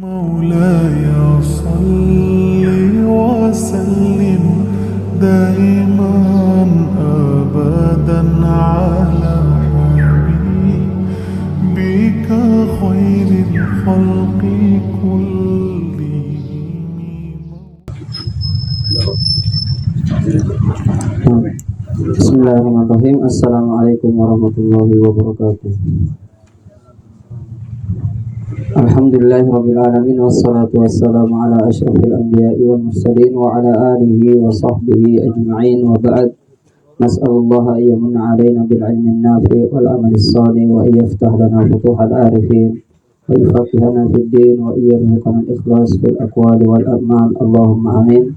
مولاي صل وسلم دائما أبدا على حبيبك خير الخلق كلهم. Bismillahirrahmanirrahim. Assalamualaikum warahmatullahi wabarakatuh. Alhamdulillahirrabbilalamin. Wassalatu wassalamu ala ashrafil anbiya'i wal mursalin wa ala alihi wa sahbihi ajma'in wa ba'd. Nas'alullaha ayyamunna alaina bil ilmin nafi' wal amalis salih wa yaftah lana futuhal arifin wa yufaqihana fid din wa yarzuqana al-ikhlas fil aqwali wal a'mal. Allahumma amin.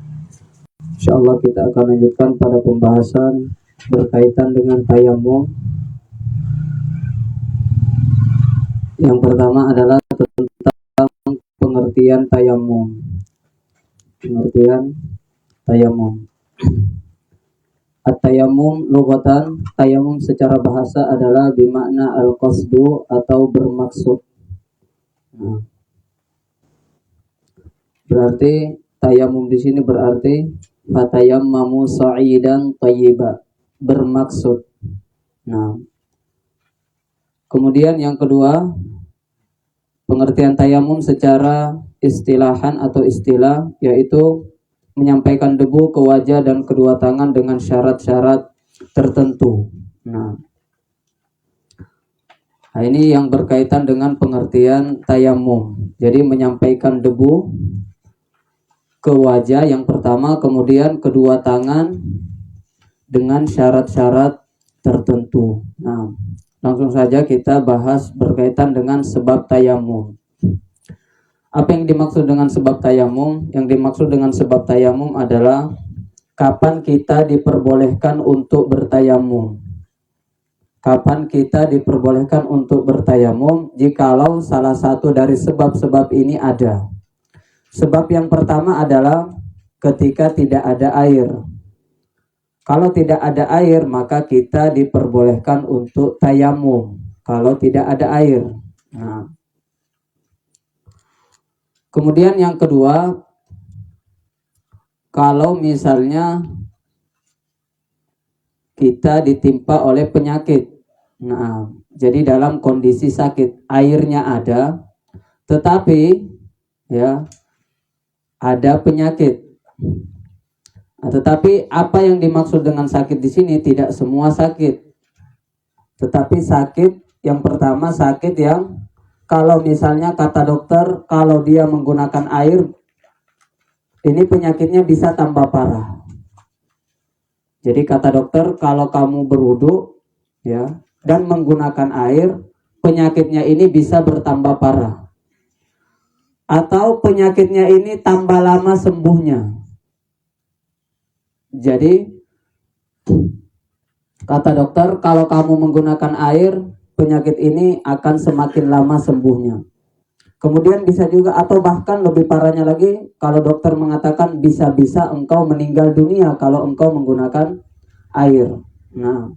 Insyaallah kita akan lanjutkan pada pembahasan berkaitan dengan tayamum. Yang pertama adalah tentang pengertian tayamum. Pengertian tayamum. At-tayamum lughatan, tayamum secara bahasa adalah bimakna al-qasdu atau bermaksud. Nah, berarti tayamum di sini berarti fatayammamu sa'idan thayyiba, bermaksud. Nah, kemudian yang kedua, pengertian tayamum secara istilahan atau istilah, yaitu menyampaikan debu ke wajah dan kedua tangan dengan syarat-syarat tertentu. Nah, ini yang berkaitan dengan pengertian tayamum. Jadi menyampaikan debu ke wajah yang pertama, kemudian kedua tangan dengan syarat-syarat tertentu. Nah, langsung saja kita bahas berkaitan dengan sebab tayamum. Apa yang dimaksud dengan sebab tayamum? Yang dimaksud dengan sebab tayamum adalah kapan kita diperbolehkan untuk bertayamum. Kapan kita diperbolehkan untuk bertayamum jikalau salah satu dari sebab-sebab ini ada. Sebab yang pertama adalah ketika tidak ada air. Kalau tidak ada air, maka kita diperbolehkan untuk tayamum. Kalau tidak ada air. Nah, kemudian yang kedua, kalau misalnya kita ditimpa oleh penyakit. Nah, jadi dalam kondisi sakit, airnya ada, tetapi ya ada penyakit. Nah, tetapi apa yang dimaksud dengan sakit di sini tidak semua sakit. Tetapi sakit yang pertama, sakit yang kalau misalnya kata dokter, kalau dia menggunakan air, ini penyakitnya bisa tambah parah. Jadi kata dokter, kalau kamu berwudu ya dan menggunakan air, penyakitnya ini bisa bertambah parah. Atau penyakitnya ini tambah lama sembuhnya. Jadi kata dokter, kalau kamu menggunakan air, penyakit ini akan semakin lama sembuhnya. Kemudian bisa juga, atau bahkan lebih parahnya lagi, kalau dokter mengatakan bisa-bisa engkau meninggal dunia kalau engkau menggunakan air. Nah,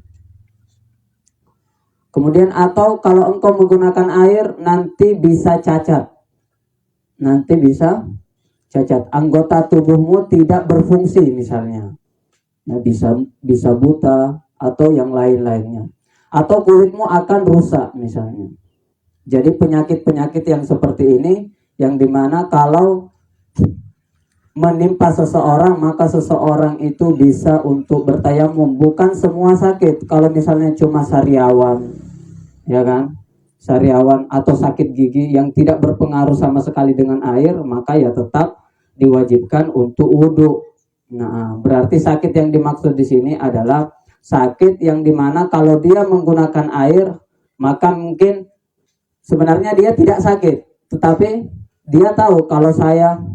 kemudian atau kalau engkau menggunakan air nanti bisa cacat. Nanti bisa cacat, anggota tubuhmu tidak berfungsi misalnya. Nah, bisa buta atau yang lain-lainnya. Atau kulitmu akan rusak misalnya. Jadi penyakit-penyakit yang seperti ini, yang dimana kalau menimpa seseorang, maka seseorang itu bisa untuk bertayamum. Bukan semua sakit. Kalau misalnya cuma sariawan, ya kan, sariawan atau sakit gigi yang tidak berpengaruh sama sekali dengan air, maka ya tetap diwajibkan untuk wudhu. Nah, berarti sakit yang dimaksud di sini adalah sakit yang dimana kalau dia menggunakan air, maka mungkin sebenarnya dia tidak sakit, tetapi dia tahu kalau saya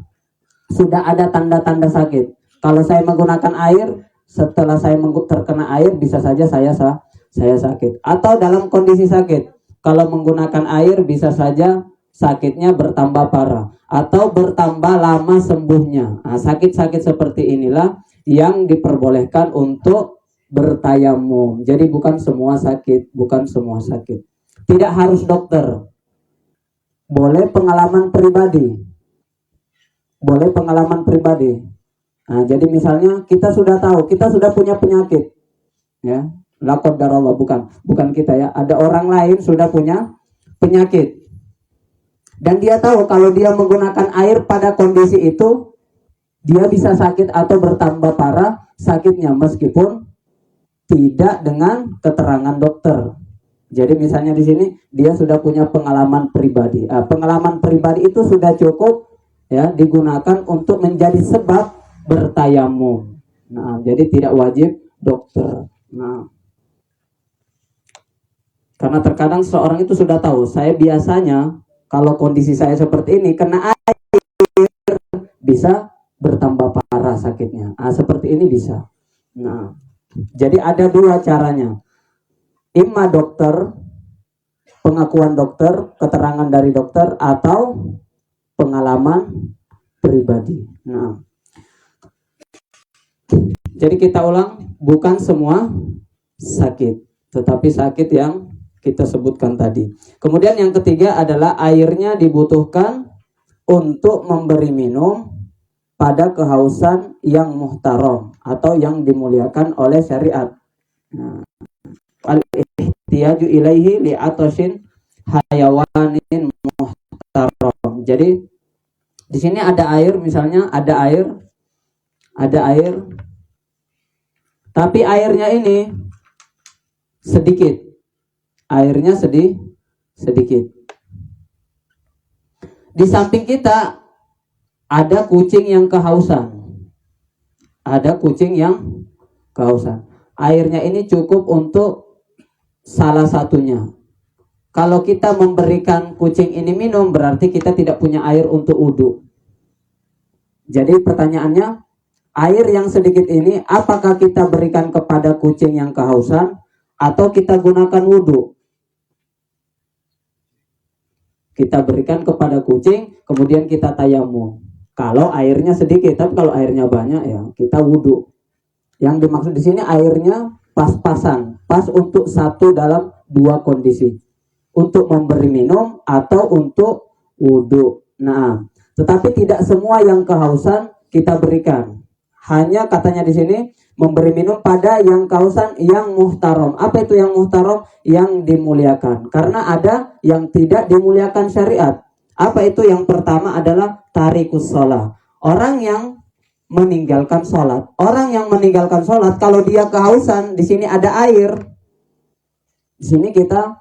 sudah ada tanda-tanda sakit. Kalau saya menggunakan air, setelah saya terkena air, bisa saja saya sakit. Atau dalam kondisi sakit, kalau menggunakan air bisa saja sakitnya bertambah parah atau bertambah lama sembuhnya. Nah, sakit-sakit seperti inilah yang diperbolehkan untuk bertayamum. Jadi bukan semua sakit, bukan semua sakit. Tidak harus dokter. boleh pengalaman pribadi. Boleh pengalaman pribadi. Nah, jadi misalnya kita sudah tahu, kita sudah punya penyakit. Ya, la qadarallah, bukan kita ya. Ada orang lain sudah punya penyakit. Dan dia tahu kalau dia menggunakan air pada kondisi itu, dia bisa sakit atau bertambah parah sakitnya meskipun tidak dengan keterangan dokter. Jadi misalnya di sini dia sudah punya pengalaman pribadi. Pengalaman pribadi itu sudah cukup ya digunakan untuk menjadi sebab bertayamum. Nah, jadi tidak wajib dokter. Nah, karena terkadang seorang itu sudah tahu, saya biasanya kalau kondisi saya seperti ini kena air bisa bertambah parah sakitnya. Seperti ini bisa. Nah, jadi ada dua caranya. Imma dokter, pengakuan dokter, keterangan dari dokter, atau pengalaman pribadi. Nah, jadi kita ulang, bukan semua sakit, tetapi sakit yang kita sebutkan tadi. Kemudian yang ketiga adalah airnya dibutuhkan untuk memberi minum pada kehausan yang muhtaram atau yang dimuliakan oleh syariat. Nah, al-ihtiyaju ilaihi li'atashin hayawanin muhtaram. Jadi di sini ada air, misalnya ada air, tapi airnya ini sedikit, sedikit. Di samping kita ada kucing yang kehausan. Airnya ini cukup untuk salah satunya. Kalau kita memberikan kucing ini minum, berarti kita tidak punya air untuk wudu. Jadi pertanyaannya, air yang sedikit ini apakah kita berikan kepada kucing yang kehausan atau kita gunakan wudu? Kita berikan kepada kucing, kemudian kita tayamum. Kalau airnya sedikit, tapi kalau airnya banyak ya kita wudu. Yang dimaksud di sini airnya pas-pasan, pas untuk satu dalam dua kondisi, untuk memberi minum atau untuk wudu. Nah, tetapi tidak semua yang kehausan kita berikan. Hanya katanya di sini memberi minum pada yang kehausan yang muhtaram. Apa itu yang muhtaram? Yang dimuliakan. Karena ada yang tidak dimuliakan syariat. Apa itu? Yang pertama adalah tarikus sholat. Orang yang meninggalkan sholat. Orang yang meninggalkan sholat, kalau dia kehausan, di sini ada air. Di sini kita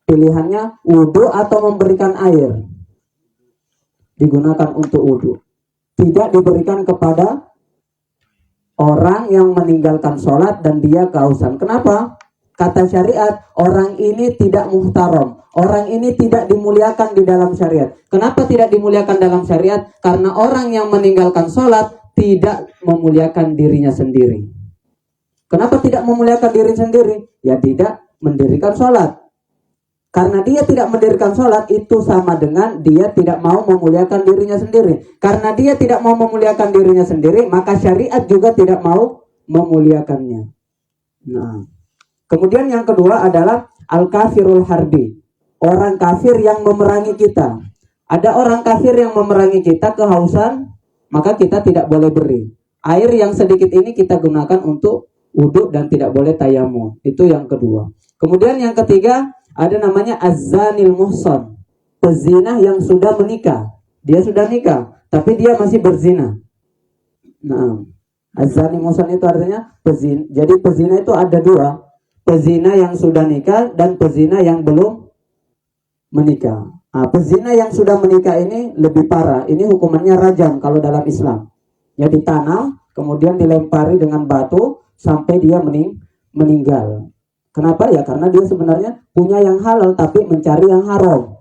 pilihannya wudu atau memberikan air. Digunakan untuk wudu. Tidak diberikan kepada orang yang meninggalkan sholat dan dia kehausan. Kenapa? Kata syariat, orang ini tidak muhtaram. Orang ini tidak dimuliakan di dalam syariat. Kenapa tidak dimuliakan dalam syariat? Karena orang yang meninggalkan sholat tidak memuliakan dirinya sendiri. Kenapa tidak memuliakan diri sendiri? Ya tidak mendirikan sholat. Karena dia tidak mendirikan sholat, itu sama dengan dia tidak mau memuliakan dirinya sendiri. Karena dia tidak mau memuliakan dirinya sendiri, maka syariat juga tidak mau memuliakannya. Nah, kemudian yang kedua adalah al-kafirul harbi. Orang kafir yang memerangi kita. Ada orang kafir yang memerangi kita kehausan, maka kita tidak boleh beri. Air yang sedikit ini kita gunakan untuk wudu dan tidak boleh tayamum. Itu yang kedua. Kemudian yang ketiga ada namanya az-zanil muhsan. Pezina yang sudah menikah. Dia sudah nikah, tapi dia masih berzina. Nah, az-zanil muhsan itu artinya pezina. Jadi pezina itu ada dua. Pezina yang sudah nikah dan pezina yang belum menikah. Pezina yang sudah menikah ini lebih parah. Ini hukumannya rajam kalau dalam Islam. Ya, ditanam, kemudian dilempari dengan batu sampai dia meninggal. Kenapa? Ya karena dia sebenarnya punya yang halal tapi mencari yang haram.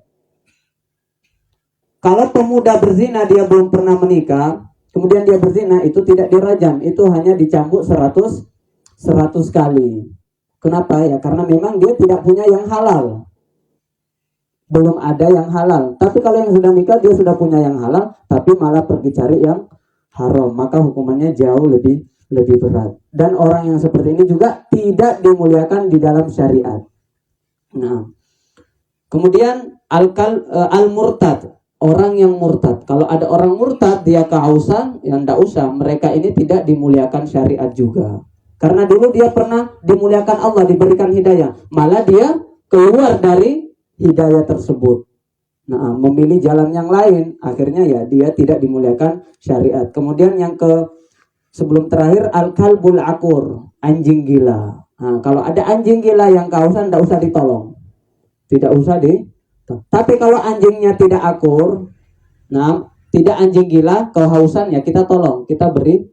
Kalau pemuda berzina dia belum pernah menikah, kemudian dia berzina, itu tidak dirajam, itu hanya dicambuk 100 kali. Kenapa? Ya karena memang dia tidak punya yang halal. Belum ada yang halal. Tapi kalau yang sudah nikah dia sudah punya yang halal, tapi malah pergi cari yang haram, maka hukumannya jauh lebih berat. Dan orang yang seperti ini juga tidak dimuliakan di dalam syariat. Nah, Kemudian al-murtad, orang yang murtad. Kalau ada orang murtad dia kehausan, yang tidak usah, mereka ini tidak dimuliakan syariat juga. Karena dulu dia pernah dimuliakan Allah, diberikan hidayah, malah dia keluar dari hidayah tersebut. Nah, memilih jalan yang lain, akhirnya ya dia tidak dimuliakan syariat. Kemudian yang sebelum terakhir al-kalbul akur, anjing gila. Nah, kalau ada anjing gila yang kehausan tidak usah ditolong. Tidak usah tapi kalau anjingnya tidak akur, nah, tidak anjing gila, kehausan ya kita tolong, kita beri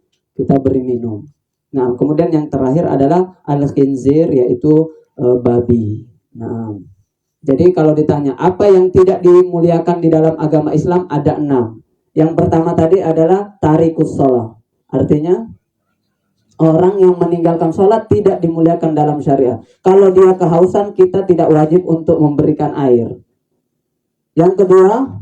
minum. Nah, kemudian yang terakhir adalah al-khinzir, yaitu babi. Nah, jadi kalau ditanya apa yang tidak dimuliakan di dalam agama Islam, ada 6. Yang pertama tadi adalah tarikus sholat, artinya orang yang meninggalkan sholat tidak dimuliakan dalam syariat. Kalau dia kehausan, kita tidak wajib untuk memberikan air. Yang kedua,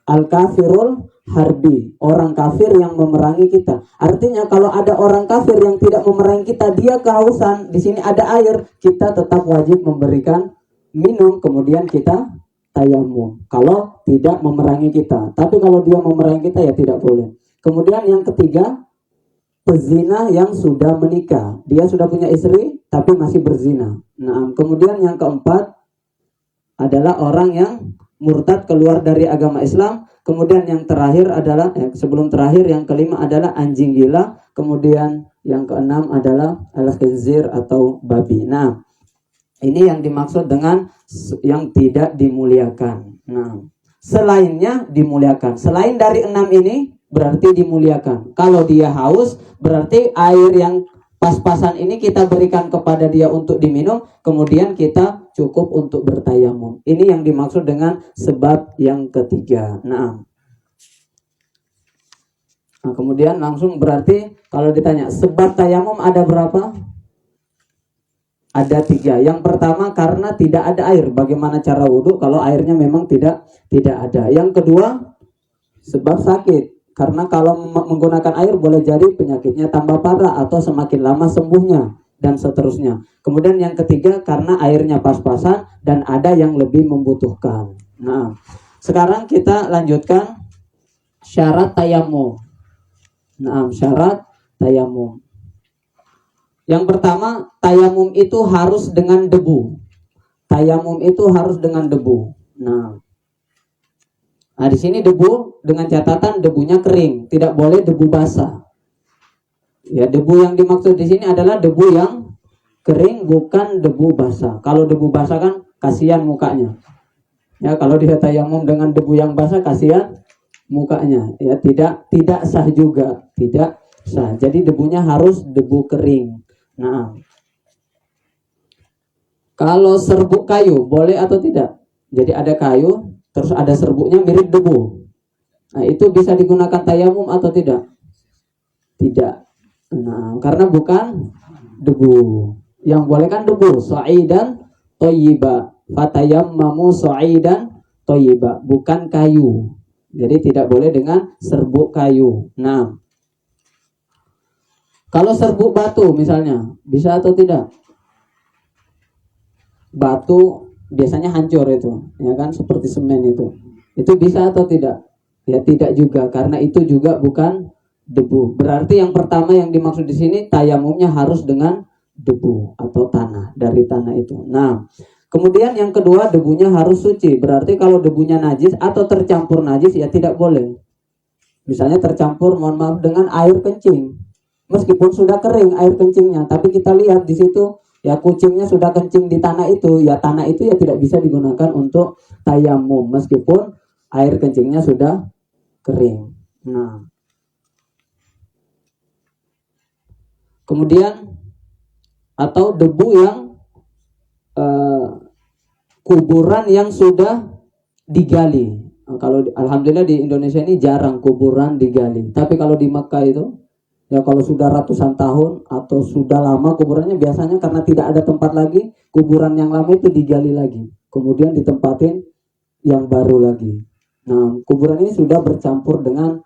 al-kafirul harbi, orang kafir yang memerangi kita. Artinya kalau ada orang kafir yang tidak memerangi kita, dia kehausan, di sini ada air, kita tetap wajib memberikan minum, kemudian kita tayamum. Kalau tidak memerangi kita, tapi kalau dia memerangi kita ya tidak boleh. Kemudian yang ketiga, pezina yang sudah menikah, dia sudah punya istri tapi masih berzina. Nah, kemudian yang keempat adalah orang yang murtad, keluar dari agama Islam. Kemudian yang terakhir adalah sebelum terakhir yang kelima adalah anjing gila. Kemudian yang keenam adalah al-khinzir atau babi. Nah, ini yang dimaksud dengan yang tidak dimuliakan. Nah, selainnya dimuliakan. Selain dari 6 ini berarti dimuliakan. Kalau dia haus, berarti air yang pas-pasan ini kita berikan kepada dia untuk diminum, kemudian kita cukup untuk bertayamum. Ini yang dimaksud dengan sebab yang ketiga. Nah, kemudian langsung berarti kalau ditanya sebab tayamum ada berapa? Ada 3. Yang pertama karena tidak ada air. Bagaimana cara wudhu kalau airnya memang tidak ada. Yang kedua sebab sakit. Karena kalau menggunakan air boleh jadi penyakitnya tambah parah atau semakin lama sembuhnya dan seterusnya. Kemudian yang ketiga karena airnya pas-pasan dan ada yang lebih membutuhkan. Nah, sekarang kita lanjutkan syarat tayamum. Nah, syarat tayamum. Yang pertama, tayamum itu harus dengan debu. Tayamum itu harus dengan debu. Nah, di sini debu dengan catatan debunya kering, tidak boleh debu basah. Ya, debu yang dimaksud di sini adalah debu yang kering, bukan debu basah. Kalau debu basah kan kasihan mukanya. Ya, kalau dia tayamum dengan debu yang basah kasihan mukanya. Ya, tidak sah juga, tidak sah. Jadi debunya harus debu kering. Nah, kalau serbuk kayu boleh atau tidak? Jadi ada kayu terus ada serbuknya mirip debu. Nah, itu bisa digunakan tayamum atau tidak? Tidak. Nah, karena bukan debu. Yang boleh kan debu, sa'idan thayyiba. Fatayammamu sa'idan thayyiba, bukan kayu. Jadi tidak boleh dengan serbuk kayu. Nah, kalau serbuk batu misalnya, bisa atau tidak? Batu biasanya hancur itu, ya kan, seperti semen itu bisa atau tidak? Ya tidak juga, karena itu juga bukan debu. Berarti yang pertama yang dimaksud di sini tayamumnya harus dengan debu atau tanah, dari tanah itu. Nah, kemudian yang kedua debunya harus suci. Berarti kalau debunya najis atau tercampur najis ya tidak boleh. Misalnya tercampur, mohon maaf, dengan air kencing, meskipun sudah kering air kencingnya, tapi kita lihat di situ ya kucingnya sudah kencing di tanah itu, ya tanah itu ya tidak bisa digunakan untuk tayamum meskipun air kencingnya sudah kering. Nah, kemudian atau debu yang kuburan yang sudah digali. Kalau alhamdulillah di Indonesia ini jarang kuburan digali, tapi kalau di Mekah itu ya kalau sudah ratusan tahun atau sudah lama kuburannya, biasanya karena tidak ada tempat lagi, kuburan yang lama itu digali lagi, kemudian ditempatin yang baru lagi. Nah, kuburan ini sudah bercampur dengan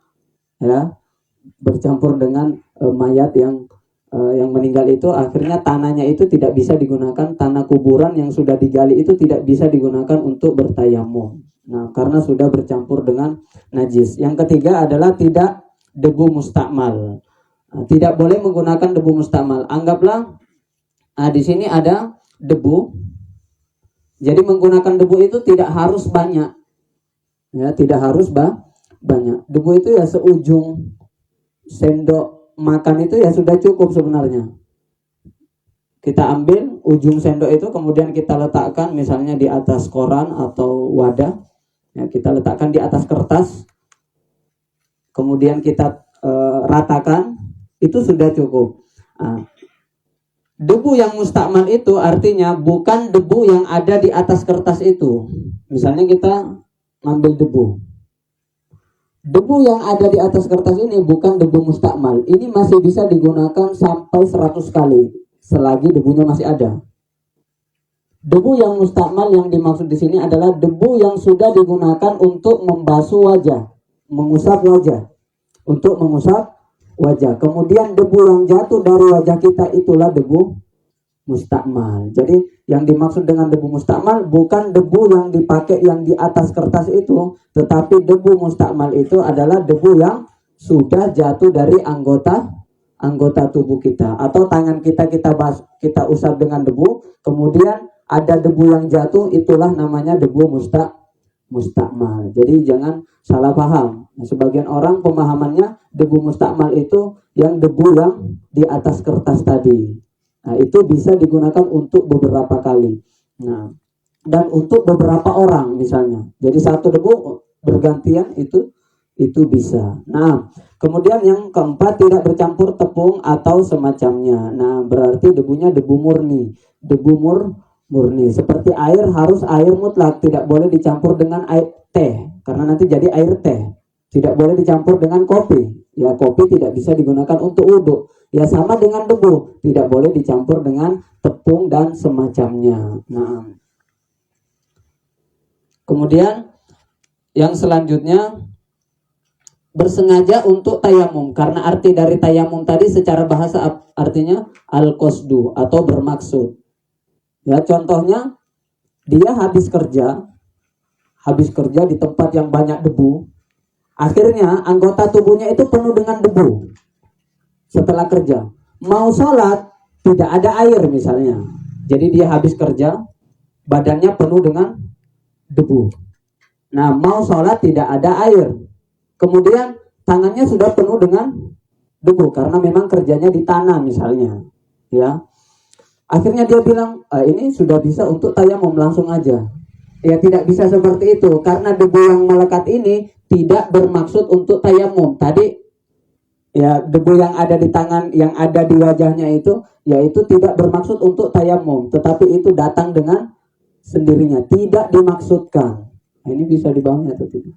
mayat yang yang meninggal itu akhirnya tanahnya itu tidak bisa digunakan, tanah kuburan yang sudah digali itu tidak bisa digunakan untuk bertayamum. Nah, karena sudah bercampur dengan najis. Yang ketiga adalah tidak debu mustakmal. Nah, tidak boleh menggunakan debu mustakmal. Anggaplah di sini ada debu. Jadi menggunakan debu itu tidak harus banyak. Ya, tidak harus banyak. Debu itu ya seujung sendok makan itu ya sudah cukup sebenarnya. Kita ambil ujung sendok itu, kemudian kita letakkan misalnya di atas koran atau wadah, ya, kita letakkan di atas kertas, kemudian kita ratakan, itu sudah cukup. Nah, debu yang mustakmal itu artinya bukan debu yang ada di atas kertas itu. Misalnya kita ngambil debu yang ada di atas kertas ini bukan debu mustakmal. Ini masih bisa digunakan sampai 100 kali selagi debunya masih ada. Debu yang mustakmal yang dimaksud di sini adalah debu yang sudah digunakan untuk membasuh wajah, mengusap wajah, untuk mengusap wajah. Kemudian debu yang jatuh dari wajah kita itulah debu mustakmal. Jadi yang dimaksud dengan debu mustakmal bukan debu yang dipakai yang di atas kertas itu, tetapi debu mustakmal itu adalah debu yang sudah jatuh dari anggota tubuh kita atau tangan kita usap dengan debu, kemudian ada debu yang jatuh, itulah namanya debu mustakmal. Jadi jangan salah paham. Sebagian orang pemahamannya debu mustakmal itu yang debu yang di atas kertas tadi. Nah, itu bisa digunakan untuk beberapa kali. Nah, dan untuk beberapa orang misalnya. Jadi satu debu bergantian itu bisa. Nah, kemudian yang keempat tidak bercampur tepung atau semacamnya. Nah, berarti debunya debu murni. Murni. Seperti air harus air mutlak, tidak boleh dicampur dengan air teh karena nanti jadi air teh. Tidak boleh dicampur dengan kopi. Ya, kopi tidak bisa digunakan untuk wudhu. Ya, sama dengan debu, tidak boleh dicampur dengan tepung dan semacamnya. Nah, kemudian yang selanjutnya bersengaja untuk tayamum, karena arti dari tayamum tadi secara bahasa artinya al-qasdu atau bermaksud. Ya, contohnya dia habis kerja di tempat yang banyak debu, akhirnya anggota tubuhnya itu penuh dengan debu. Setelah kerja, mau sholat tidak ada air misalnya, jadi dia habis kerja, badannya penuh dengan debu. Nah, mau sholat tidak ada air, kemudian tangannya sudah penuh dengan debu karena memang kerjanya di tanah misalnya, ya. Akhirnya dia bilang, ini sudah bisa untuk tayamum, langsung aja. Ya, tidak bisa seperti itu karena debu yang melekat ini tidak bermaksud untuk tayamum. Tadi ya, debu yang ada di tangan, yang ada di wajahnya itu, yaitu tidak bermaksud untuk tayamum, tetapi itu datang dengan sendirinya, tidak dimaksudkan. Nah, ini bisa dipahami atau tidak?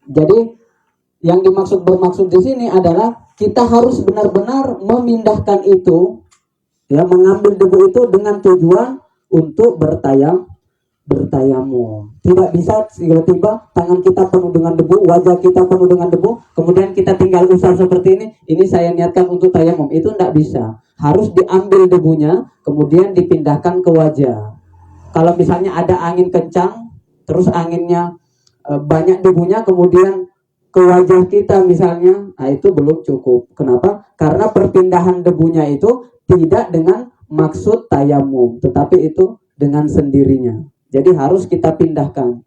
Jadi yang bermaksud di sini adalah kita harus benar-benar memindahkan itu, ya, mengambil debu itu dengan tujuan untuk bertayamum. Tidak bisa tiba-tiba tangan kita penuh dengan debu, wajah kita penuh dengan debu, kemudian kita tinggal usap seperti ini saya niatkan untuk tayamum. Itu tidak bisa. Harus diambil debunya, kemudian dipindahkan ke wajah. Kalau misalnya ada angin kencang, terus anginnya banyak debunya, kemudian ke wajah kita misalnya, nah itu belum cukup. Kenapa? Karena perpindahan debunya itu tidak dengan maksud tayamum, tetapi itu dengan sendirinya. Jadi harus kita pindahkan.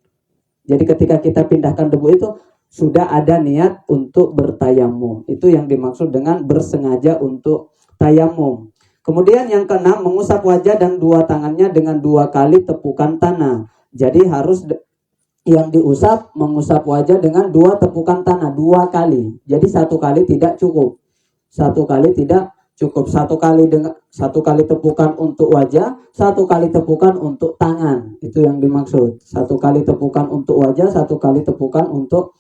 Jadi ketika kita pindahkan debu itu sudah ada niat untuk bertayamum. Itu yang dimaksud dengan bersengaja untuk tayamum. Kemudian yang keenam, mengusap wajah dan dua tangannya dengan 2 kali tepukan tanah. Jadi harus yang diusap, mengusap wajah dengan 2 tepukan tanah, 2 kali. Jadi 1 kali tidak cukup. 1 kali tidak cukup. 1 kali tepukan untuk wajah, 1 kali tepukan untuk tangan. Itu yang dimaksud. 1 kali tepukan untuk wajah, 1 kali tepukan untuk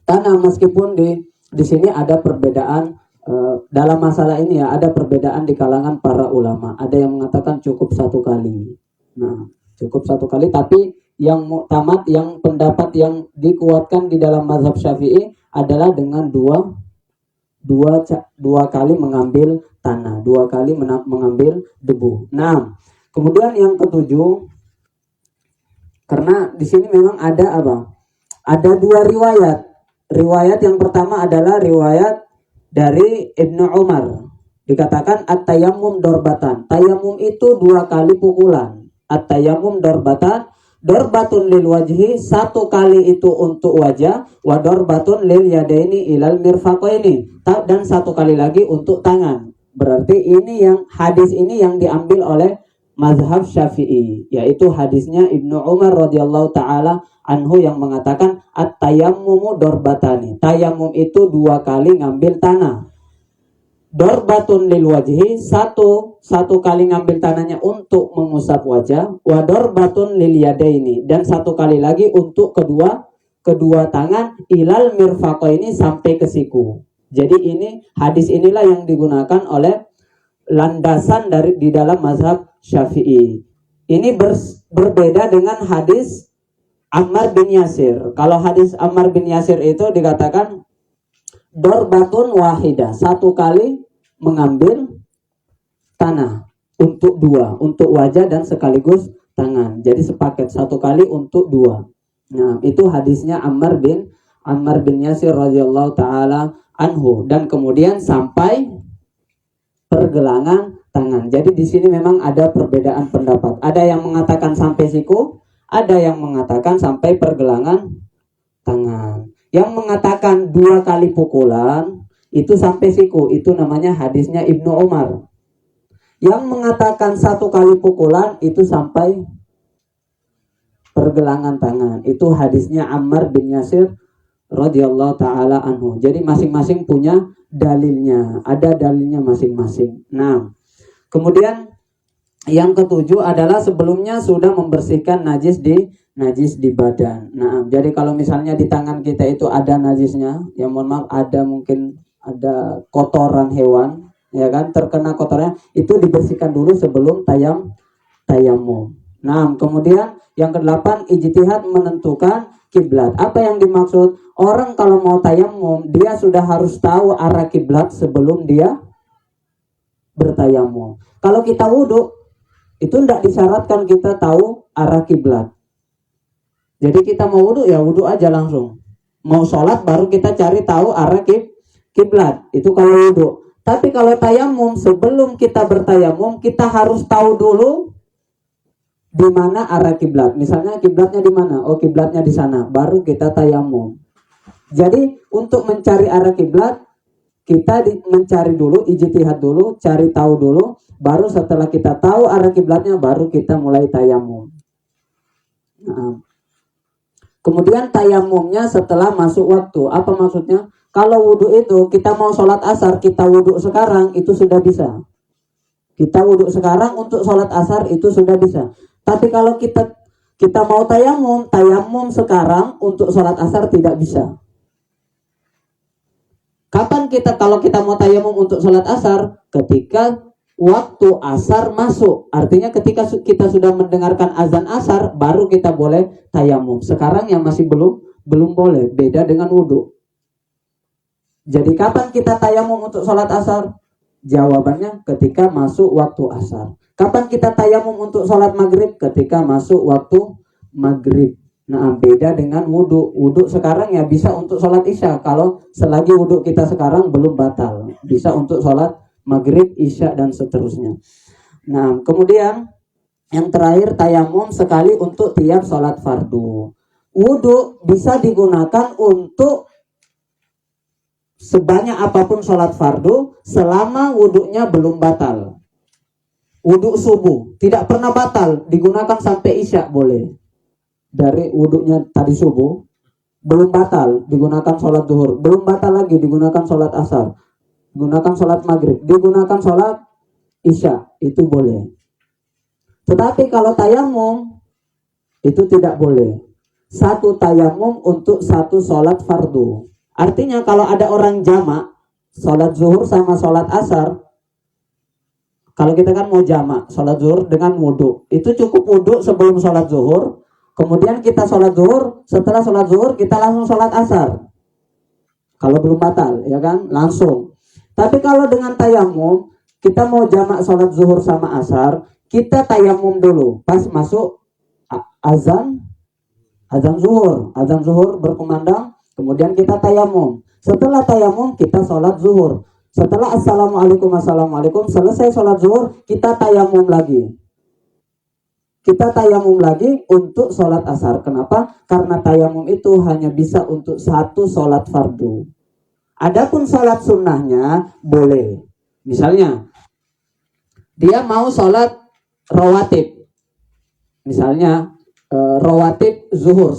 tangan. Meskipun di sini ada perbedaan dalam masalah ini, ya, ada perbedaan di kalangan para ulama. Ada yang mengatakan cukup 1 kali. Nah, cukup 1 kali, tapi yang muktamad, yang pendapat yang dikuatkan di dalam mazhab Syafi'i adalah dengan 2 dua kali mengambil tanah, dua kali mengambil debu. Nah, kemudian yang ketujuh, karena di sini memang ada apa? Ada dua riwayat. Riwayat yang pertama adalah riwayat dari Ibnu Umar. Dikatakan at-tayammum dorbatan. Tayammum itu dua kali pukulan. At-tayammum dorbatan. Dorbatun lil wajhi, satu kali itu untuk wajah, wa dorbatun lil yadaini ilal mirfaqaini, dan satu kali lagi untuk tangan. Berarti ini yang hadis ini yang diambil oleh mazhab Syafi'i, yaitu hadisnya Ibnu Umar radhiyallahu taala anhu yang mengatakan at-tayammumu dorbatani. Tayammum itu dua kali ngambil tanah. Dorbatun lil wajhi, satu kali ngambil tanahnya untuk mengusap wajah, wa dorbatun lil yadaini, dan satu kali lagi untuk kedua tangan, ilal mirfaqaini, sampai ke siku. Jadi ini hadis inilah yang digunakan oleh landasan di dalam mazhab Syafi'i. Ini berbeda dengan hadis Ammar bin Yasir. Kalau hadis Ammar bin Yasir itu dikatakan dorbatun wahidah, satu kali mengambil tanah untuk dua, untuk wajah dan sekaligus tangan. Jadi sepaket, satu kali untuk dua. Nah, itu hadisnya Ammar bin Yasir radhiyallahu taala anhu, dan kemudian sampai pergelangan tangan. Jadi di sini memang ada perbedaan pendapat. Ada yang mengatakan sampai siku, ada yang mengatakan sampai pergelangan tangan. Yang mengatakan dua kali pukulan itu sampai siku, itu namanya hadisnya Ibnu Umar. Yang mengatakan satu kali pukulan itu sampai pergelangan tangan, itu hadisnya Ammar bin Yasir radhiyallahu taala anhu. Jadi masing-masing punya dalilnya, ada dalilnya masing-masing. Nah, kemudian yang ketujuh adalah sebelumnya sudah membersihkan najis di badan. Nah, jadi kalau misalnya di tangan kita itu ada najisnya, ya mohon maaf, ada kotoran hewan, ya kan, terkena kotorannya, itu dibersihkan dulu sebelum tayammum. Nah, kemudian yang kedelapan, ijtihad menentukan kiblat. Apa yang dimaksud? Orang kalau mau tayammum, dia sudah harus tahu arah kiblat sebelum dia bertayammum. Kalau kita wudhu, itu tidak disyaratkan kita tahu arah kiblat. Jadi kita mau wudhu, ya wudhu aja langsung. Mau sholat baru kita cari tahu arah kiblat. Itu kalau wudhu. Tapi kalau tayamum, sebelum kita bertayamum, kita harus tahu dulu di mana arah kiblat. Misalnya kiblatnya di mana? Oh, kiblatnya di sana. Baru kita tayamum. Jadi untuk mencari arah kiblat, kita mencari dulu, ijtihad dulu, cari tahu dulu. Baru setelah kita tahu arah kiblatnya, baru kita mulai tayamum. Nah, kemudian tayamumnya setelah masuk waktu. Apa maksudnya? Kalau wudhu itu kita mau sholat asar, kita wudhu sekarang itu sudah bisa. Kita wudhu sekarang untuk sholat asar itu sudah bisa. Tapi kalau kita mau tayamum sekarang untuk sholat asar tidak bisa. Kapan kalau kita mau tayamum untuk sholat asar? Ketika waktu asar masuk. Artinya ketika kita sudah mendengarkan azan asar, baru kita boleh tayamum. Sekarang yang masih belum boleh. Beda dengan wudhu. Jadi kapan kita tayamum untuk sholat asar? Jawabannya ketika masuk waktu asar. Kapan kita tayamum untuk sholat maghrib? Ketika masuk waktu maghrib. Nah, beda dengan wudhu. Wudhu sekarang ya bisa untuk sholat isya. Kalau selagi wudhu kita sekarang belum batal, bisa untuk sholat maghrib, isya, dan seterusnya. Nah, kemudian yang terakhir, tayamum sekali untuk tiap sholat fardu. Wudhu bisa digunakan untuk sebanyak apapun sholat fardu selama wudhunya belum batal. Wudhu subuh tidak pernah batal, digunakan sampai isya boleh. Dari wudhunya tadi subuh belum batal, digunakan sholat zuhur, belum batal lagi, digunakan sholat asar, digunakan sholat maghrib, digunakan sholat isya, itu boleh. Tetapi kalau tayamum itu tidak boleh. Satu tayamum untuk satu sholat fardu. Artinya kalau ada orang jamak sholat zuhur sama sholat asar, kalau kita kan mau jamak sholat zuhur dengan wudhu, itu cukup wudhu sebelum sholat zuhur. Kemudian kita sholat zuhur, setelah sholat zuhur kita langsung sholat asar. Kalau belum batal, ya kan, langsung. Tapi kalau dengan tayamum, kita mau jamak sholat zuhur sama asar, kita tayamum dulu. Pas masuk azan zuhur berkumandang, kemudian kita tayamum. Setelah tayamum, kita sholat zuhur. Setelah assalamualaikum selesai sholat zuhur, kita tayamum lagi. Kita tayamum lagi untuk sholat asar. Kenapa? Karena tayamum itu hanya bisa untuk satu sholat fardu. Adapun sholat sunnahnya boleh. Misalnya, dia mau sholat rawatib. Misalnya, rawatib zuhur,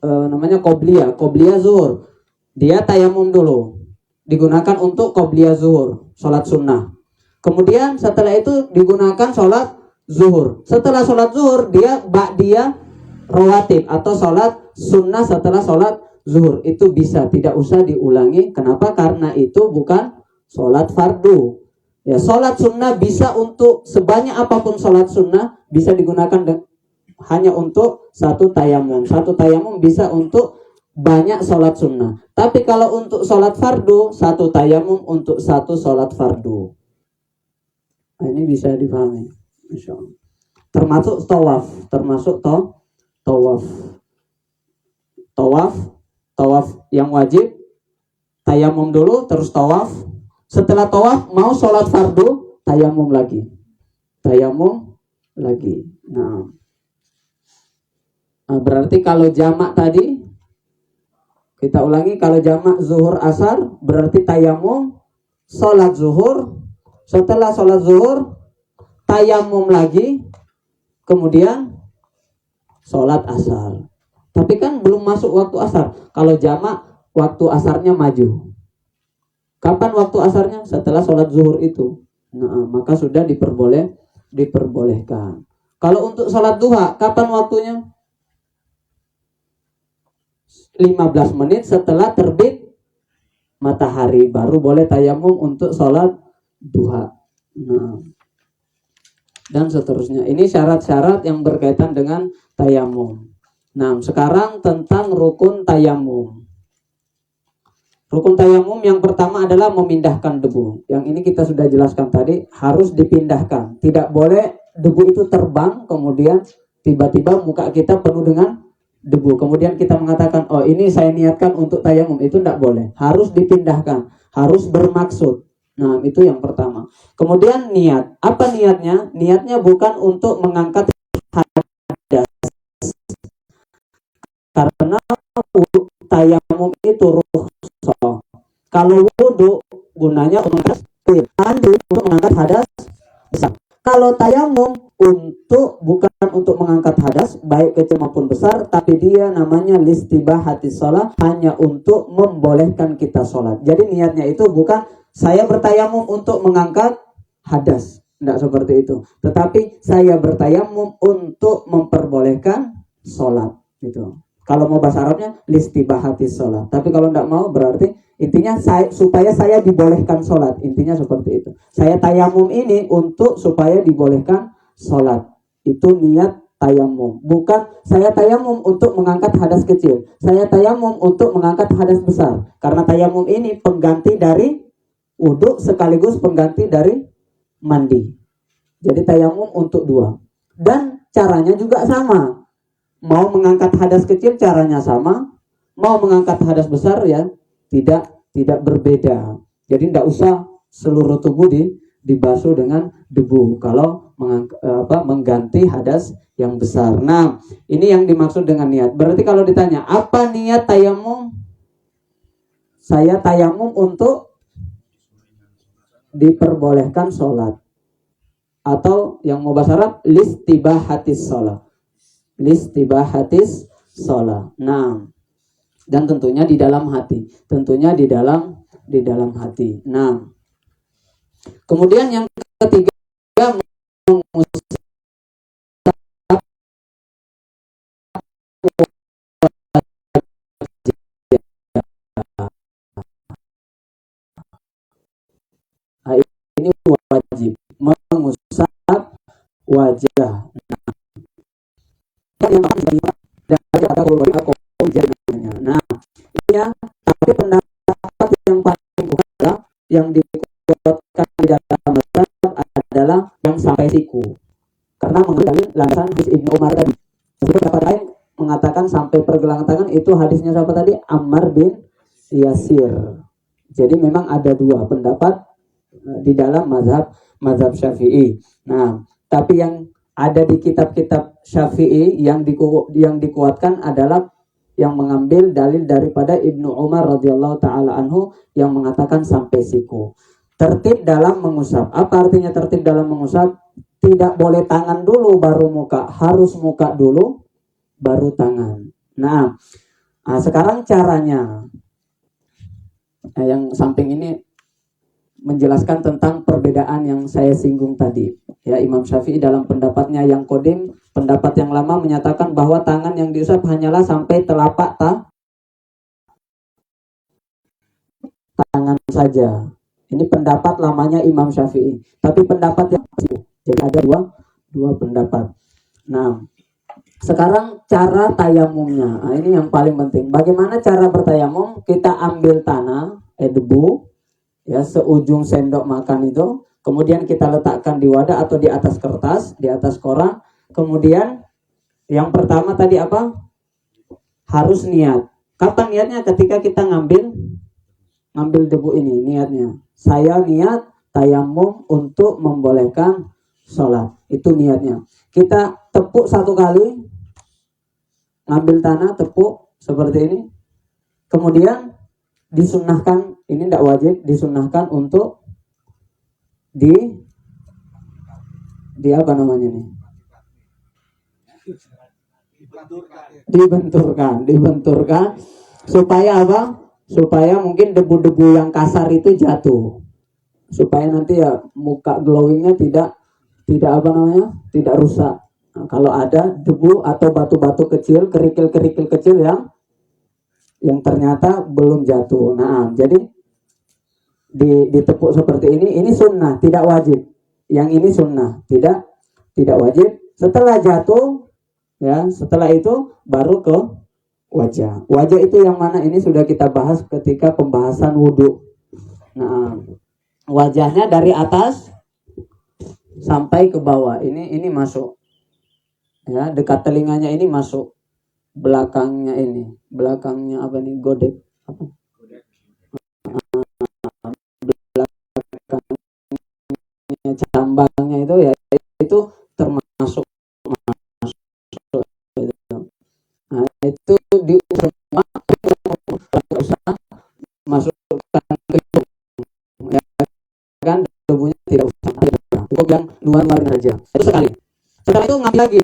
namanya qobliyah zuhur. Dia tayamum dulu. Digunakan untuk qobliyah zuhur, sholat sunnah. Kemudian setelah itu digunakan sholat zuhur. Setelah sholat zuhur, dia ba'diyah rawatib atau sholat sunnah setelah sholat zuhur. Itu bisa, tidak usah diulangi. Kenapa? Karena itu bukan sholat fardu. Ya, sholat sunnah bisa untuk sebanyak apapun sholat sunnah bisa digunakan hanya untuk satu tayamum. Satu tayamum bisa untuk banyak sholat sunnah. Tapi kalau untuk sholat fardu, satu tayamum untuk satu sholat fardu. Nah, ini bisa dipahami. Termasuk tawaf, tawaf yang wajib, tayamum dulu terus tawaf. Setelah tawaf mau sholat fardu, tayamum lagi. Nah, berarti kalau jamak tadi, kita ulangi, kalau jamak zuhur asar berarti tayamum, sholat zuhur. Setelah sholat zuhur tayamum lagi, kemudian sholat asar. Tapi kan belum masuk waktu asar. Kalau jamak, waktu asarnya maju. Kapan waktu asarnya? Setelah sholat zuhur itu. Nah, maka sudah diperbolehkan. Kalau untuk sholat duha, kapan waktunya? 15 menit setelah terbit matahari baru boleh tayamum untuk sholat duha. Nah, dan seterusnya. Ini syarat-syarat yang berkaitan dengan tayamum. Nah, sekarang tentang rukun tayamum. Rukun tayamum yang pertama adalah memindahkan debu. Yang ini kita sudah jelaskan tadi, harus dipindahkan. Tidak boleh debu itu terbang, kemudian tiba-tiba muka kita penuh dengan debu. Kemudian kita mengatakan, oh ini saya niatkan untuk tayamum. Itu tidak boleh. Harus dipindahkan. Harus bermaksud. Nah, itu yang pertama. Kemudian niat. Apa niatnya? Niatnya bukan untuk mengangkat hadas. Karena tayamum itu rukhsah. Kalau wudu gunanya untuk mengangkat hadas besar. Kalau tayamum bukan untuk mengangkat hadas baik kecil maupun besar, tapi dia namanya listibahatis shalah, hanya untuk membolehkan kita sholat. Jadi niatnya itu bukan saya bertayamum untuk mengangkat hadas, tidak seperti itu. Tetapi saya bertayamum untuk memperbolehkan sholat, gitu. Kalau mau bahasa Arabnya listibahatis shalah. Tapi kalau tidak mau berarti intinya supaya saya dibolehkan sholat. Intinya seperti itu. Saya tayamum ini untuk supaya dibolehkan sholat. Itu niat tayamum. Bukan saya tayamum untuk mengangkat hadas kecil. Saya tayamum untuk mengangkat hadas besar. Karena tayamum ini pengganti dari wudhu sekaligus pengganti dari mandi. Jadi tayamum untuk dua. Dan caranya juga sama. Mau mengangkat hadas kecil caranya sama, mau mengangkat hadas besar ya tidak berbeda. Jadi tidak usah seluruh tubuh dibasuh dengan debu kalau mengganti hadas yang besar. Nah, ini yang dimaksud dengan niat. Berarti kalau ditanya, apa niat tayamum? Saya tayamum untuk diperbolehkan sholat. Atau yang mau bahasa Arab, listibahatis sholat. Listibahatis sholat. Nah, dan tentunya di dalam hati. Tentunya di dalam hati. Nah, kemudian yang ketiga, ini wajib mengusap wajah. Nah, ini ya, tapi pendapat yang paling utama yang dalam mazhab adalah yang sampai siku. Karena mengambil landasan hadis Ibnu Umar tadi. Tapi pendapat lain mengatakan sampai pergelangan tangan, itu hadisnya siapa tadi? Ammar bin Yasir. Jadi memang ada dua pendapat di dalam mazhab Syafi'i. Nah, tapi yang ada di kitab-kitab Syafi'i yang dikuatkan adalah yang mengambil dalil daripada Ibnu Umar radhiyallahu taala anhu yang mengatakan sampai siku. Tertib dalam mengusap. Apa artinya tertib dalam mengusap? Tidak boleh tangan dulu baru muka, harus muka dulu baru tangan. Nah, sekarang caranya. Yang samping ini menjelaskan tentang perbedaan yang saya singgung tadi. Ya, Imam Syafi'i dalam pendapatnya yang qadim, pendapat yang lama menyatakan bahwa tangan yang diusap hanyalah sampai telapak tangan saja. Ini pendapat lamanya Imam Syafi'i. Tapi pendapat yang jadi ada dua pendapat. Nah, sekarang cara tayamumnya. Nah, ini yang paling penting. Bagaimana cara bertayamum? Kita ambil tanah, debu, ya seujung sendok makan itu, kemudian kita letakkan di wadah atau di atas kertas, di atas koran. Kemudian yang pertama tadi apa? Harus niat. Kapan niatnya? Ketika kita ngambil debu ini, niatnya. Saya niat tayamum untuk membolehkan sholat. Itu niatnya. Kita tepuk satu kali, ngambil tanah, tepuk seperti ini. Kemudian disunnahkan, ini tidak wajib, disunnahkan untuk di apa namanya nih? Dibenturkan supaya apa? Supaya mungkin debu-debu yang kasar itu jatuh. Supaya nanti ya muka glowingnya tidak apa namanya? Tidak rusak. Nah, kalau ada debu atau batu-batu kecil, kerikil-kerikil kecil yang ternyata belum jatuh. Nah, jadi ditepuk seperti ini sunnah, tidak wajib. Yang ini sunnah, tidak wajib. Setelah jatuh, ya, setelah itu baru ke wajah. Wajah itu yang mana? Ini sudah kita bahas ketika pembahasan wudhu. Nah, wajahnya dari atas sampai ke bawah. Ini masuk. Ya, dekat telinganya ini masuk. Belakangnya apa nih? Godek. Apa? Belakangnya cambangnya itu ya, itu termasuk masuk. Nah, itu diusap masukkan ke hidung. Ya kan, debunya tidak usah. Cukup yang luar aja. Itu sekali. Setelah itu ngambil lagi.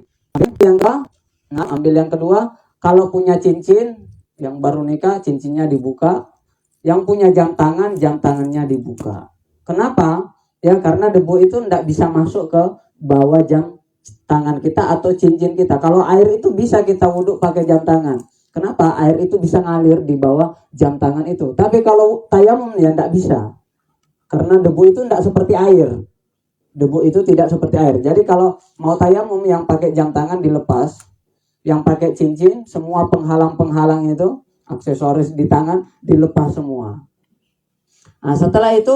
Ambil yang kedua. Kalau punya cincin, yang baru nikah cincinnya dibuka. Yang punya jam tangannya dibuka. Kenapa? Ya karena debu itu tidak bisa masuk ke bawah jam tangan kita atau cincin kita. Kalau air itu bisa kita wudhu pakai jam tangan. Kenapa? Air itu bisa ngalir di bawah jam tangan itu. Tapi kalau tayamum ya tidak bisa. Karena debu itu tidak seperti air. Debu itu tidak seperti air. Jadi kalau mau tayamum yang pakai jam tangan dilepas, yang pakai cincin, semua penghalang-penghalang itu, aksesoris di tangan dilepas semua. Nah, setelah itu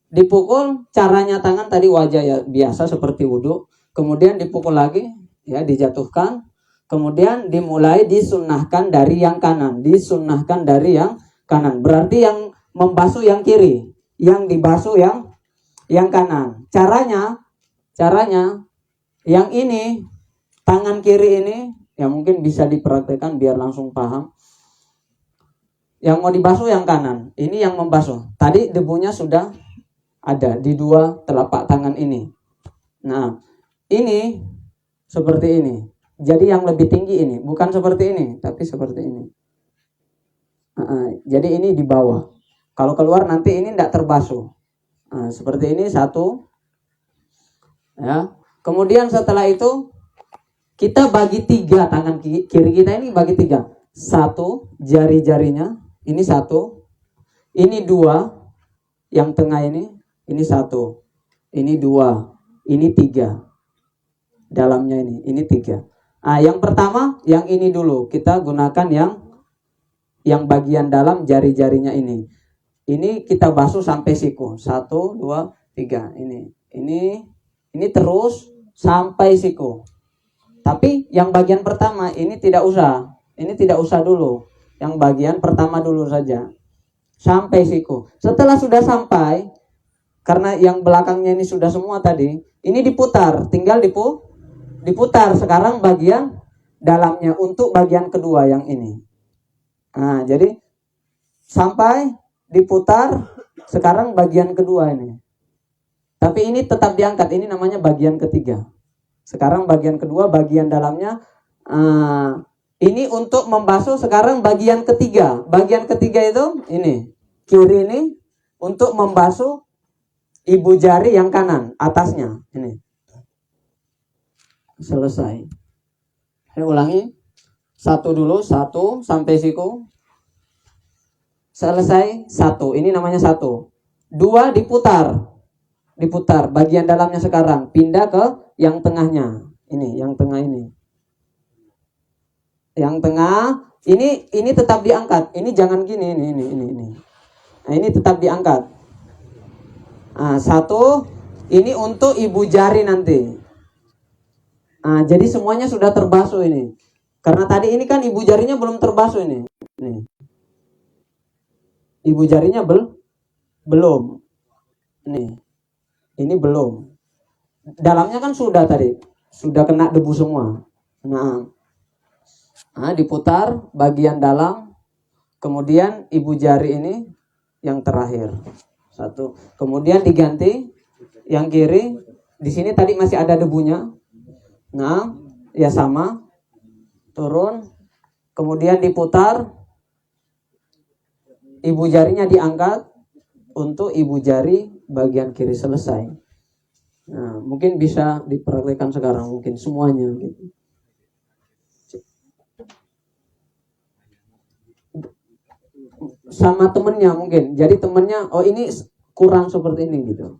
dipukul, caranya tangan tadi wajah ya biasa seperti wudhu. Kemudian dipukul lagi, ya dijatuhkan. Kemudian dimulai disunnahkan dari yang kanan. Disunnahkan dari yang kanan. Berarti yang membasuh yang kiri, yang dibasuh yang kanan. Caranya yang ini, tangan kiri ini, ya mungkin bisa dipraktekkan biar langsung paham. Yang mau dibasuh yang kanan, ini yang membasuh. Tadi debunya sudah ada di dua telapak tangan ini. Nah, ini seperti ini. Jadi yang lebih tinggi ini, bukan seperti ini, tapi seperti ini. Jadi ini di bawah. Kalau keluar nanti ini tidak terbasuh. Nah, seperti ini satu. Ya. Kemudian setelah itu kita bagi tiga, tangan kiri kita ini bagi tiga. Satu, jari-jarinya. Ini satu. Ini dua. Yang tengah ini satu. Ini dua. Ini tiga. Dalamnya ini tiga. Nah, yang pertama, yang ini dulu. Kita gunakan yang bagian dalam jari-jarinya ini. Ini kita basuh sampai siku. 1, 2, 3 ini terus sampai siku. Tapi yang bagian pertama ini tidak usah dulu. Yang bagian pertama dulu saja sampai siku. Setelah sudah sampai, karena yang belakangnya ini sudah semua tadi, ini diputar, tinggal diputar sekarang bagian dalamnya untuk bagian kedua yang ini. Nah, jadi sampai diputar sekarang bagian kedua ini. Tapi ini tetap diangkat, ini namanya bagian ketiga. Sekarang bagian kedua, bagian dalamnya ini untuk membasuh sekarang bagian ketiga. Bagian ketiga itu ini, kiri ini untuk membasuh ibu jari yang kanan, atasnya. Ini. Selesai. Saya ulangi. 1 dulu, 1 sampai siku. Selesai, 1. Ini namanya 1. 2 diputar. Diputar bagian dalamnya sekarang, pindah ke yang tengahnya. Ini, yang tengah ini. Yang tengah ini tetap diangkat. Ini jangan gini, ini. Nah, ini tetap diangkat. Nah, 1 ini untuk ibu jari nanti. Nah, jadi semuanya sudah terbasuh ini. Karena tadi ini kan ibu jarinya belum terbasuh ini. Nih. Ibu jarinya belum. Nih. Ini belum. Dalamnya kan sudah tadi. Sudah kena debu semua. Nah, diputar bagian dalam. Kemudian ibu jari ini yang terakhir. 1. Kemudian diganti yang kiri. Di sini tadi masih ada debunya. Nah, ya sama. Turun. Kemudian diputar. Ibu jarinya diangkat untuk ibu jari bagian kiri. Selesai. Nah, mungkin bisa diperhatikan sekarang, mungkin semuanya gitu. Sama temennya mungkin. Jadi temennya, oh ini kurang seperti ini gitu.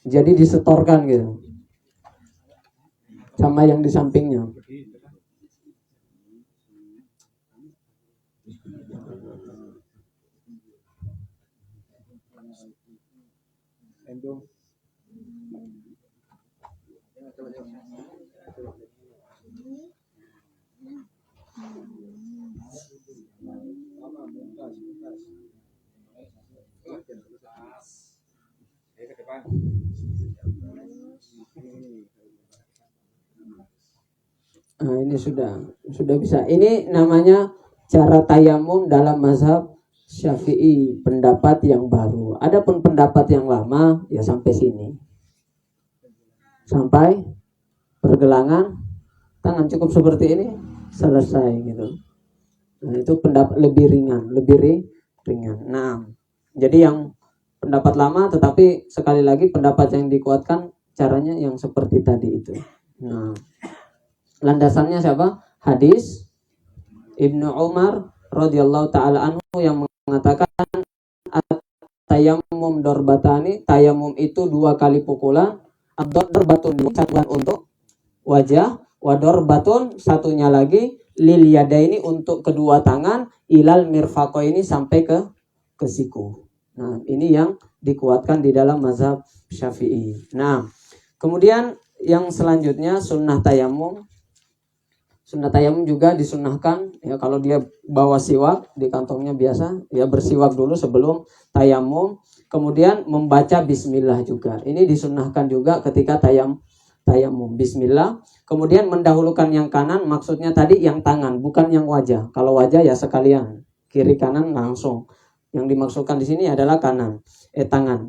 Jadi disetorkan gitu. Sama yang di sampingnya. Nah, ini sudah bisa. Ini namanya cara tayamum dalam mazhab Syafi'i, pendapat yang baru. Adapun pendapat yang lama ya sampai sini. Sampai pergelangan tangan cukup seperti ini, selesai gitu. Nah, itu pendapat lebih ringan. Nah, jadi yang pendapat lama, tetapi sekali lagi pendapat yang dikuatkan caranya yang seperti tadi itu. Nah, landasannya siapa? Hadis Ibnu Umar radhiyallahu taala anhu yang mengatakan tayamum dorbatani, tayamum itu 2 kali pukulan, ad-dorbatun satuan untuk wajah, wadorbatun satunya lagi lil yadaini untuk kedua tangan, ilal mirfaqaini sampai ke siku. Nah, ini yang dikuatkan di dalam mazhab Syafi'i. Nah, kemudian yang selanjutnya sunnah tayamum. Sunnah tayamum juga disunnahkan ya, kalau dia bawa siwak di kantongnya biasa ya, bersiwak dulu sebelum tayamum, kemudian membaca bismillah juga. Ini disunnahkan juga ketika tayamum bismillah, kemudian mendahulukan yang kanan, maksudnya tadi yang tangan bukan yang wajah. Kalau wajah ya sekalian kiri kanan langsung. Yang dimaksudkan di sini adalah tangan.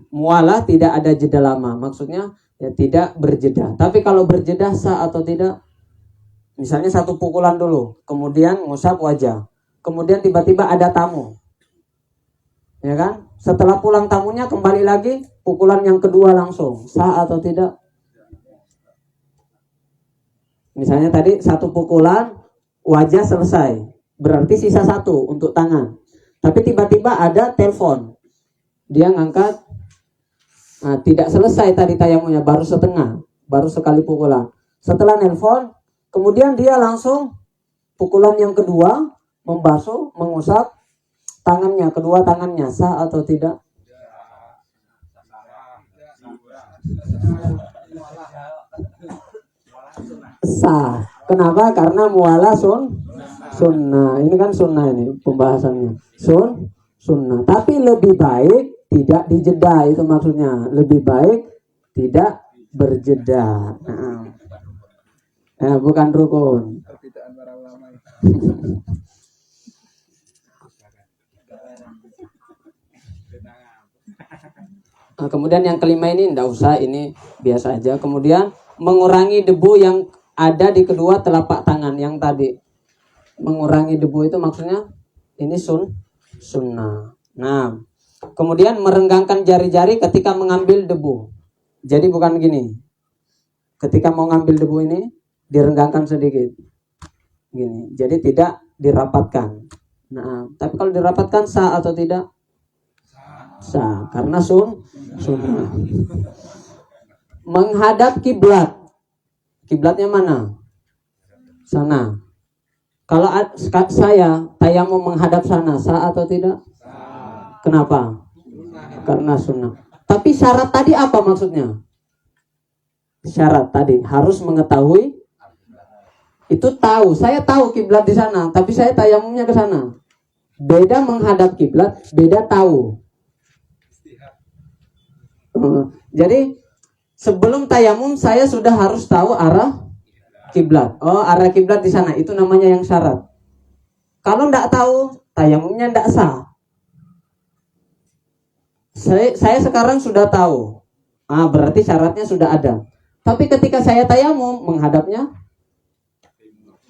Mualah tidak ada jeda lama, maksudnya ya tidak berjeda. Tapi kalau berjeda sah atau tidak? Misalnya 1 pukulan dulu, kemudian ngusap wajah, kemudian tiba-tiba ada tamu, ya kan? Setelah pulang tamunya kembali lagi, pukulan yang kedua langsung, sah atau tidak? Misalnya tadi 1 pukulan, wajah selesai, berarti sisa 1 untuk tangan. Tapi tiba-tiba ada telepon, dia ngangkat, nah, tidak selesai tadi tayamumnya, baru setengah, baru sekali pukulan. Setelah nelpon, kemudian dia langsung pukulan yang kedua, membasuh, mengusap kedua tangannya, sah atau tidak? Sah. Kenapa? Karena muala sunnah. Ini kan sunnah ini pembahasannya. Sunnah. Tapi lebih baik tidak dijeda, itu maksudnya. Lebih baik tidak berjeda. Bukan rukun. Kemudian yang kelima ini tidak usah, ini biasa aja. Kemudian mengurangi debu yang ada di kedua telapak tangan yang tadi. Mengurangi debu itu maksudnya ini sunnah. Nah, kemudian merenggangkan jari-jari ketika mengambil debu. Jadi bukan gini. Ketika mau ngambil debu ini direnggangkan sedikit. Gini. Jadi tidak dirapatkan. Nah, tapi kalau dirapatkan sah atau tidak? Sah, karena sunnah. Menghadap kiblat. Kiblatnya mana? Sana. Kalau saya tayamum menghadap sana, sah atau tidak? Sah. Kenapa? Karena sunnah. Tapi syarat tadi apa maksudnya? Syarat tadi harus mengetahui. Itu tahu, saya tahu kiblat di sana, tapi saya tayamumnya ke sana. Beda menghadap kiblat, beda tahu. Jadi sebelum tayamum saya sudah harus tahu arah kiblat. Oh, arah kiblat di sana, itu namanya yang syarat. Kalau tidak tahu, tayamumnya tidak sah. Saya sekarang sudah tahu. Berarti syaratnya sudah ada. Tapi ketika saya tayamum, menghadapnya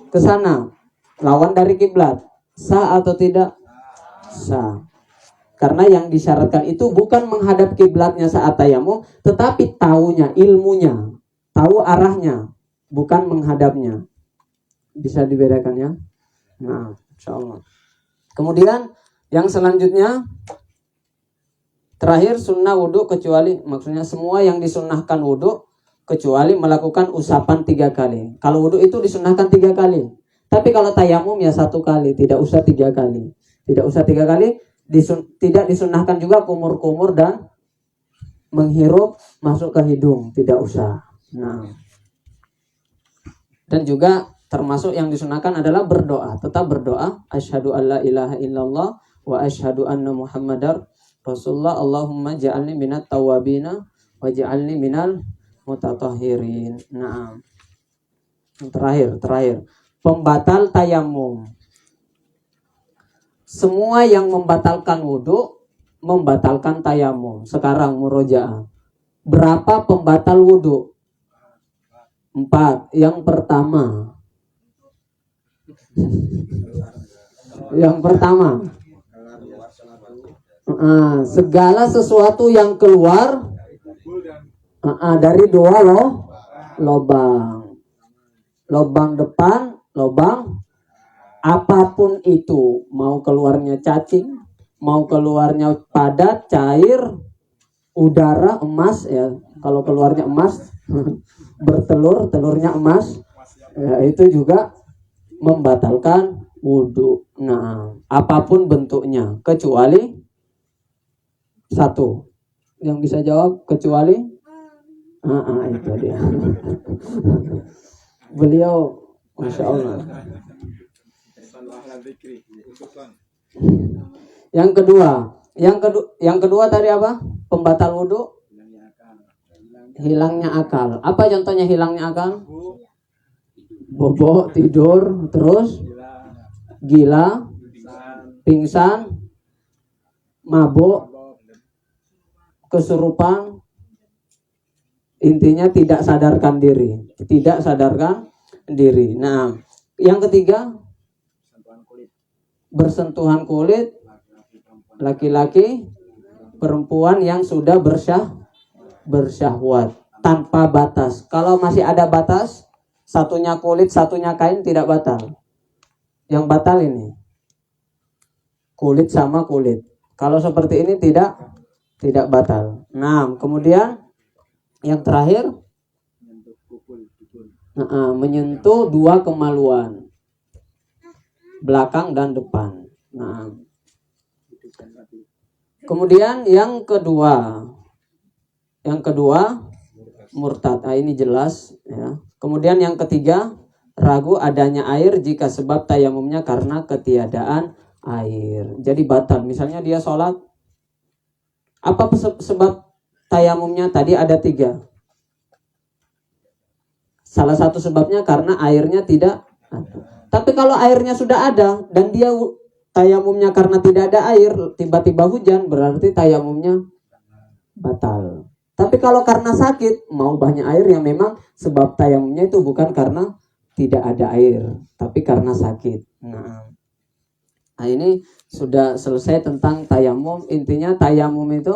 ke sana, lawan dari kiblat, sah atau tidak? Sah. Karena yang disyaratkan itu bukan menghadap kiblatnya saat tayamum, tetapi tahunya, ilmunya, tahu arahnya, bukan menghadapnya. Bisa dibedakan ya? Nah, insyaallah. Kemudian yang selanjutnya, terakhir sunnah wudhu kecuali, maksudnya semua yang disunnahkan wudhu kecuali melakukan usapan 3 kali. Kalau wudhu itu disunnahkan 3 kali. Tapi kalau tayamum ya 1 kali, tidak usah 3 kali. Tidak usah 3 kali. Tidak disunnahkan juga kumur-kumur dan menghirup masuk ke hidung, tidak usah. Nah, dan juga termasuk yang disunahkan adalah berdoa. Tetap berdoa, asyhadu alla ilaha illallah wa asyhadu anna muhammadar rasulullah, Allahumma ja'alni minat tawabina wa ja'alni minal mutatahhirin. Nah, terakhir pembatal tayamum. Semua yang membatalkan wudhu membatalkan tayamum. Sekarang murojaah. Berapa pembatal wudhu? 4. Yang pertama. Segala sesuatu yang keluar dari 2 lobang. Lobang depan, lobang apapun itu, mau keluarnya cacing, mau keluarnya padat, cair, udara, emas ya. Kalau keluarnya emas, bertelur, telurnya emas, ya, itu juga membatalkan wudhu. Nah, apapun bentuknya, kecuali 1. Yang bisa jawab kecuali? Itu dia. Beliau, Masya Allah. Yang kedua tadi apa? Pembatal wudhu? Hilangnya akal. Apa contohnya hilangnya akal? Bobok, tidur, terus gila, pingsan, mabuk, kesurupan. Intinya tidak sadarkan diri. Nah, yang ketiga, bersentuhan kulit laki-laki perempuan yang sudah bersyahwat tanpa batas. Kalau masih ada batas, satunya kulit, satunya kain, tidak batal. Yang batal ini kulit sama kulit. Kalau seperti ini tidak batal. Nah, kemudian yang terakhir, menyentuh 2 kemaluan, belakang dan depan. Nah, kemudian yang kedua murtad. Nah, ini jelas ya. Kemudian yang ketiga, ragu adanya air jika sebab tayamumnya karena ketiadaan air. Jadi batal. Misalnya dia sholat, apa sebab tayamumnya? Tadi ada 3. Salah satu sebabnya karena airnya tidak ada. Tapi kalau airnya sudah ada dan dia tayamumnya karena tidak ada air, tiba-tiba hujan, berarti tayamumnya batal. Tapi kalau karena sakit, mau banyak air yang memang sebab tayamumnya itu bukan karena tidak ada air, tapi karena sakit. Nah ini sudah selesai tentang tayamum. Intinya tayamum itu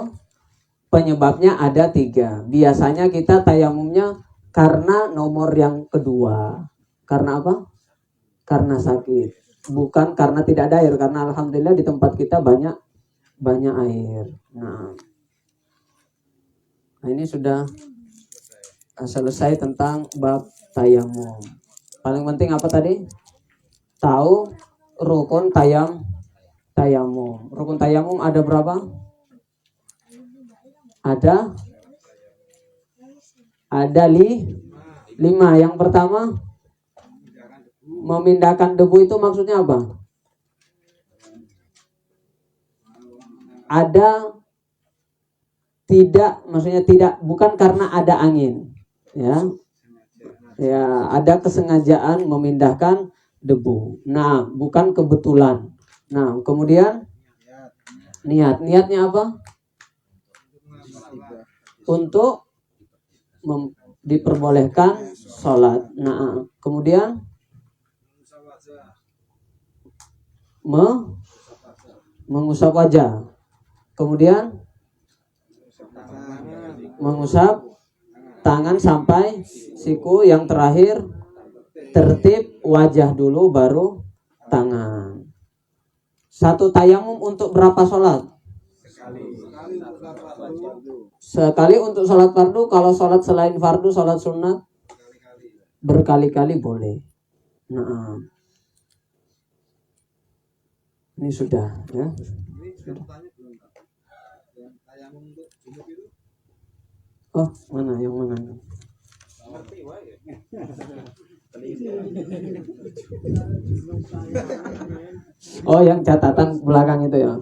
penyebabnya ada 3. Biasanya kita tayamumnya karena nomor yang kedua. Karena apa? Karena sakit. Bukan karena tidak ada air. Karena alhamdulillah di tempat kita banyak air. Nah ini sudah selesai tentang bab tayamum. Paling penting apa tadi? Tahu rukun tayamum. Rukun tayamum ada berapa? Ada 5. Yang pertama, memindahkan debu itu maksudnya apa? Ada tidak, maksudnya tidak, bukan karena ada angin, ya ada kesengajaan memindahkan debu. Nah bukan kebetulan. Nah kemudian niatnya apa? Untuk diperbolehkan sholat. Nah kemudian mengusap wajah, kemudian mengusap tangan sampai siku, yang terakhir tertib wajah dulu baru tangan. Satu tayamum untuk berapa sholat? Sekali untuk sholat fardu. Kalau sholat selain fardu, sholat sunat, berkali-kali boleh. Nah ini sudah ya. Oh, mana yang mana? Oh, yang catatan belakang itu ya.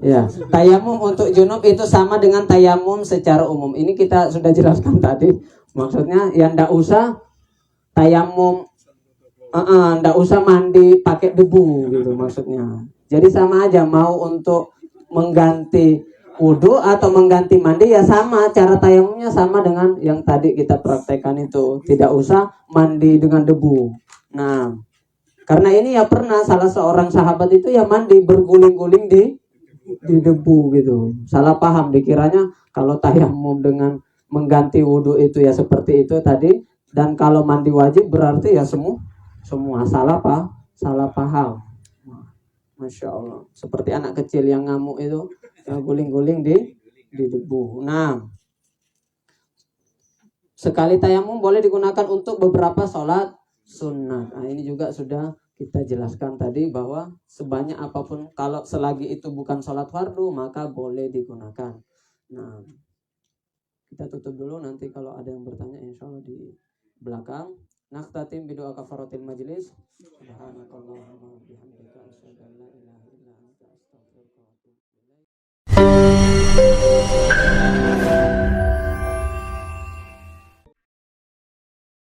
Ya, tayamum untuk junub itu sama dengan tayamum secara umum. Ini kita sudah jelaskan tadi. Maksudnya ya ndak usah tayamum, ndak usah mandi pakai debu gitu maksudnya. Jadi sama aja, mau untuk mengganti wudhu atau mengganti mandi ya sama, cara tayamumnya sama dengan yang tadi kita praktekkan itu. Tidak usah mandi dengan debu. Nah karena ini ya pernah salah seorang sahabat itu ya mandi berguling-guling di debu gitu. Salah paham, dikiranya kalau tayamum dengan mengganti wudhu itu ya seperti itu tadi, dan kalau mandi wajib berarti ya semua salah paham. Masya Allah, seperti anak kecil yang ngamuk itu guling-guling di debu. Nah sekali tayamum boleh digunakan untuk beberapa sholat sunat. Nah ini juga sudah kita jelaskan tadi bahwa sebanyak apapun, kalau selagi itu bukan sholat fardu maka boleh digunakan. Nah kita tutup dulu, nanti kalau ada yang bertanya insya Allah di belakang. Nakhtatim bidoa kafaratil majlis. Subhanakallahumma bihamdika asyhadu an la ilaha